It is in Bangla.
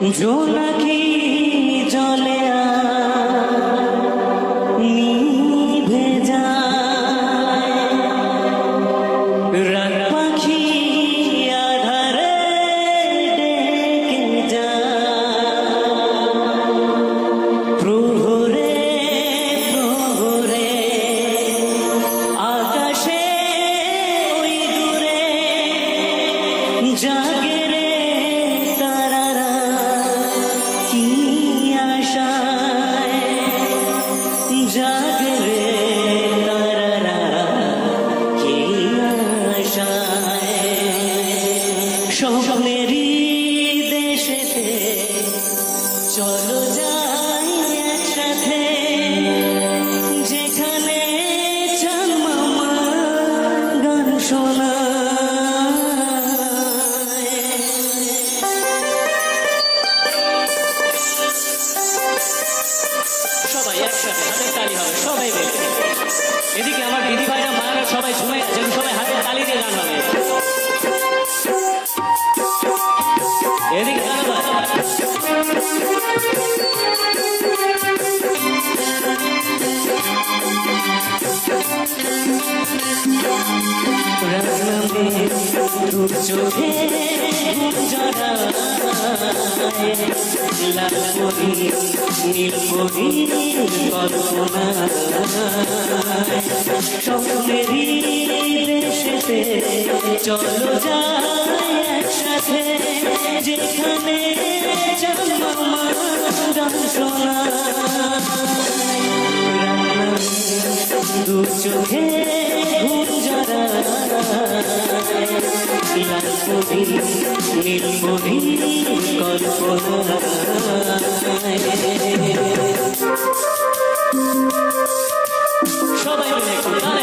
জোনাকি জলে নিভে যায়, রাত পাখি আধারে ডেকে যায়, প্রহরে প্রহরে আকাশে ওই দূরে জাগে রে তারারা কি আশায়, জাগে রে তারারা কি আশায়। স্বপ্নেরই দেশেতে চলো যাই একসাথে, যেখানে চান মামা গান শোনায়। সবাই একসাথে হাতের তালি হবে, সবাই বলবে। এদিকে আমার দিদি ভাইরা মায়েরা সবাই ঝুমে আছেন, সবাই হাতের তালি দিয়ে গান হবে। এদিকে গান হবে। দু চোখে জড়ায়, লাল পরি নীল পরি কল্পনায়, স্বপ্নেরই দেশেতে চলো যাই একসাথে, যেখানে চান মামা গান শোনায়। দু চোখে ঘুম জড়ায়, লাল পরি নীল পরি কল্পনায়। সবাই মিলে একটু গানে